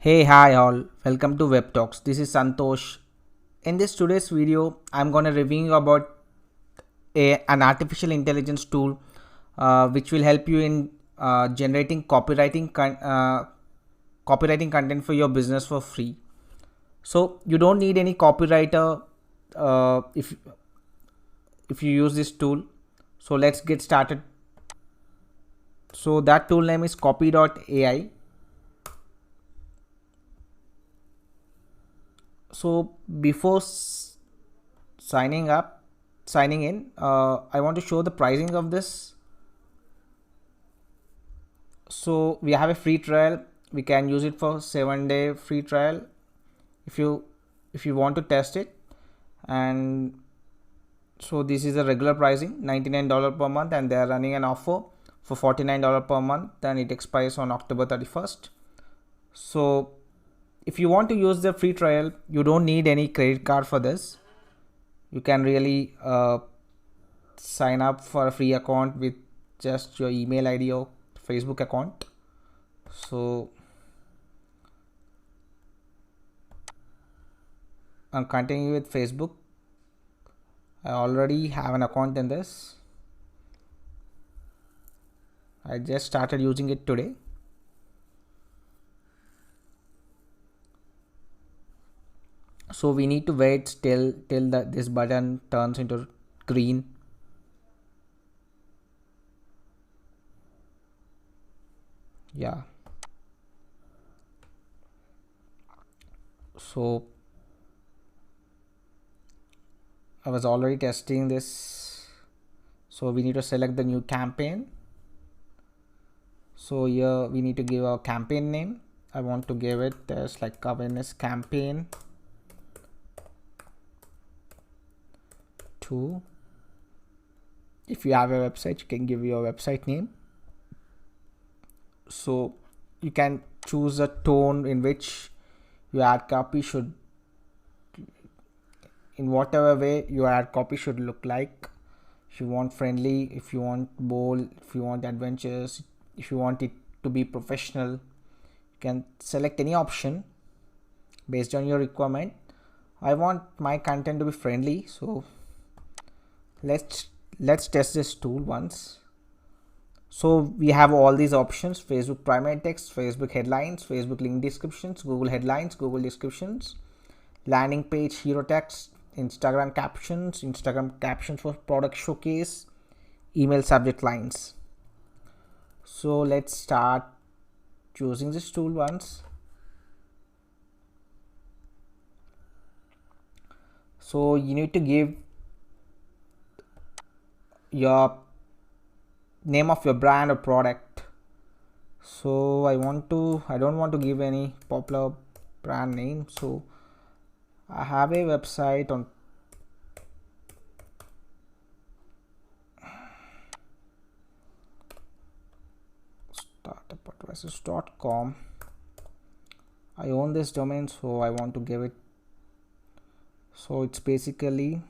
Hey, hi all, welcome to Web Talks. This is Santosh. In this today's video, I'm gonna reviewing about an artificial intelligence tool which will help you in generating copywriting content for your business for free. So you don't need any copywriter if you use this tool. So let's get started. So that tool name is copy.ai. So before signing in, I want to show the pricing of this. So we have a free trial. We can use it for 7-day free trial if you want to test it. And so this is a regular pricing, $99 per month, and they are running an offer for $49 per month, and it expires on October 31st. So if you want to use the free trial, you don't need any credit card for this. You can really sign up for a free account with just your email ID or Facebook account. So I'm continuing with Facebook. I already have an account in this. I just started using it today. So we need to wait till this button turns into green. Yeah. So I was already testing this. So we need to select the new campaign. So here we need to give a campaign name. I want to give it as like awareness campaign 2. If you have a website, you can give your website name. So you can choose a tone in which your ad copy should, in whatever way your ad copy should look like. If you want friendly, if you want bold, if you want adventures, if you want it to be professional, you can select any option based on your requirement. I want my content to be friendly, so let's test this tool once. So we have all these options: Facebook primary text, Facebook headlines, Facebook link descriptions, Google headlines, Google descriptions, landing page hero text, Instagram captions for product showcase, email subject lines. So let's start choosing this tool once. So you need to give your name of your brand or product. So I don't want to give any popular brand name. So I have a website on startupadvisors.com. I own this domain, so I want to give it. So it's basically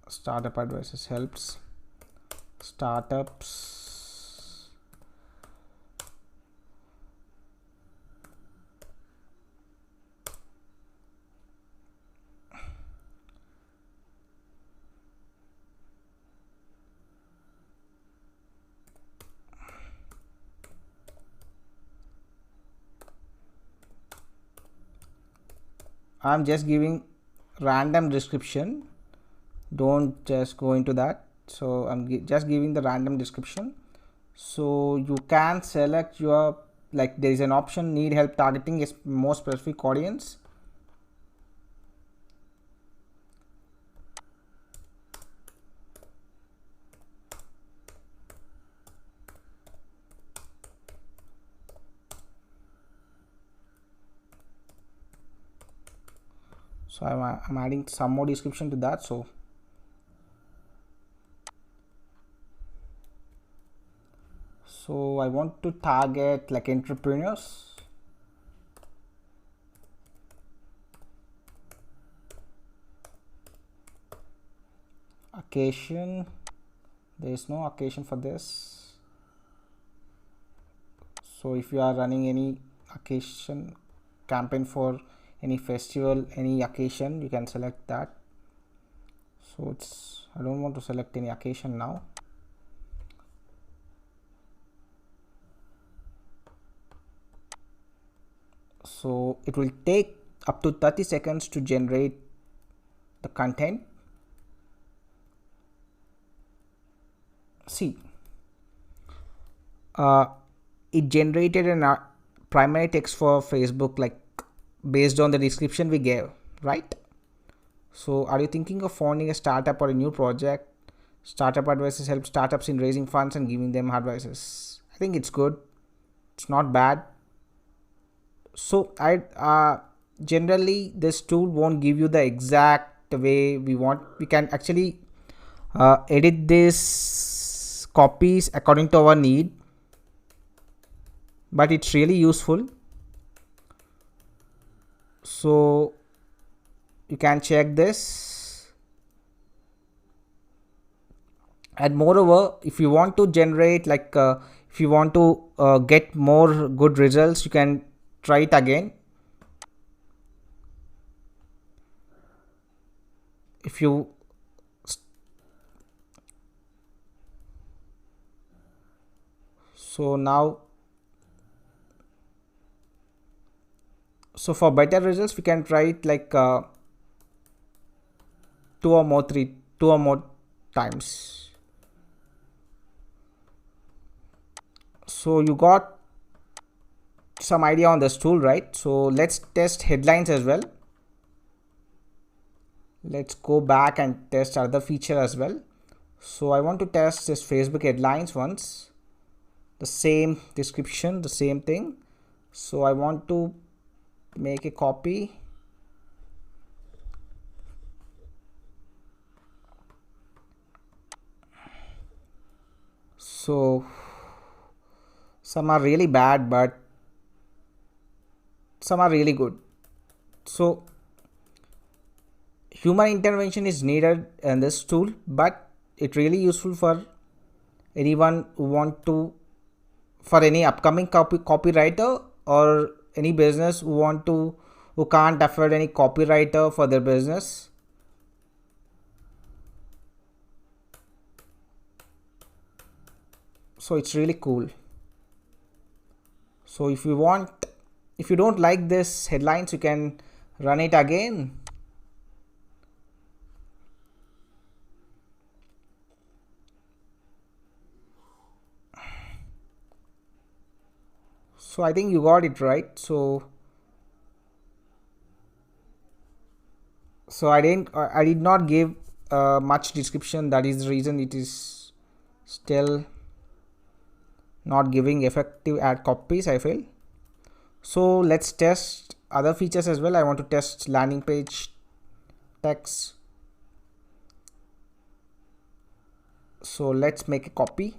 Startup Advisors helps startups I'm just giving random description, don't just go into that. So I'm just giving the random description. So you can select your, like there is an option need help targeting a more specific audience. So I'm adding some more description to that. So So I want to target like entrepreneurs. Occasion, there is no occasion for this. So if you are running any occasion campaign for any festival, any occasion, you can select that. So it's, I don't want to select any occasion now. So it will take up to 30 seconds to generate the content. See, it generated a primary text for Facebook, like based on the description we gave, right? So are you thinking of founding a startup or a new project? Startup advices help startups in raising funds and giving them advices. I think it's good. It's not bad. So I generally this tool won't give you the exact way we want. We can actually edit this copies according to our need, but it's really useful. So you can check this, and moreover, if you want to generate like if you want to get more good results, you can try it again. If you so now, so for better results we can try it like two or more times. So you got some idea on this tool, right? So let's test headlines as well. Let's go back and test other feature as well. So I want to test this Facebook headlines once, the same description, the same thing. So I want to make a copy. So some are really bad, but some are really good. So human intervention is needed in this tool, but it's really useful for anyone who want to, for any upcoming copywriter, or any business who can't afford any copywriter for their business. So it's really cool. So if you don't like this headlines, you can run it again. So I think you got it right. So I did not give much description. That is the reason it is still not giving effective ad copies, I feel. So let's test other features as well. I want to test landing page text. So let's make a copy.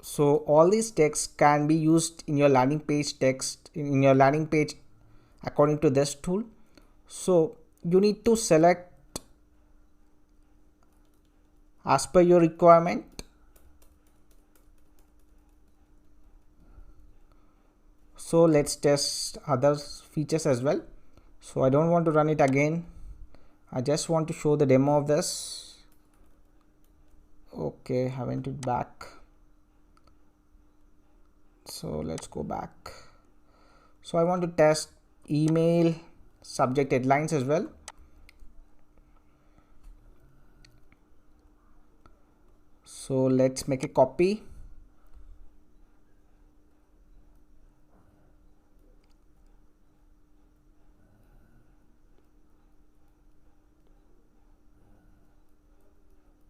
So all these texts can be used in your landing page text, in your landing page according to this tool. So you need to select as per your requirement. So let's test other features as well. So I don't want to run it again. I just want to show the demo of this. Okay, I went it back. So let's go back. So I want to test email subject headlines as well. So let's make a copy.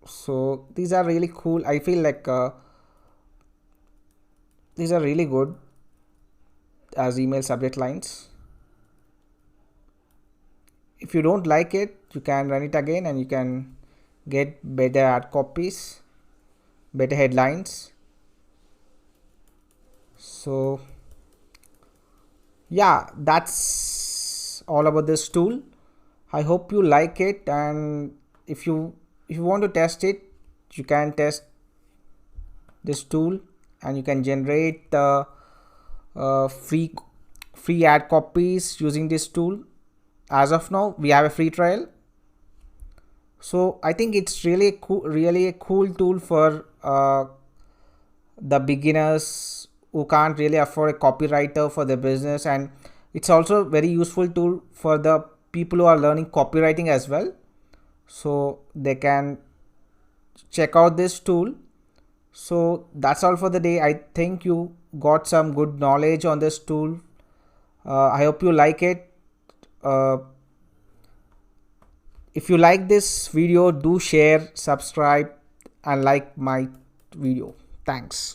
So these are really cool. I feel like these are really good. as email subject lines. If you don't like it, you can run it again and you can get better ad copies, better headlines. So yeah, that's all about this tool. I hope you like it, and if you want to test it, you can test this tool and you can generate free ad copies using this tool. As of now, we have a free trial, so I think it's really a cool tool for the beginners who can't really afford a copywriter for their business, and it's also very useful tool for the people who are learning copywriting as well, so they can check out this tool. So that's all for the day. I think you got some good knowledge on this tool. I hope you like it. If you like this video, do share, subscribe and like my video. Thanks.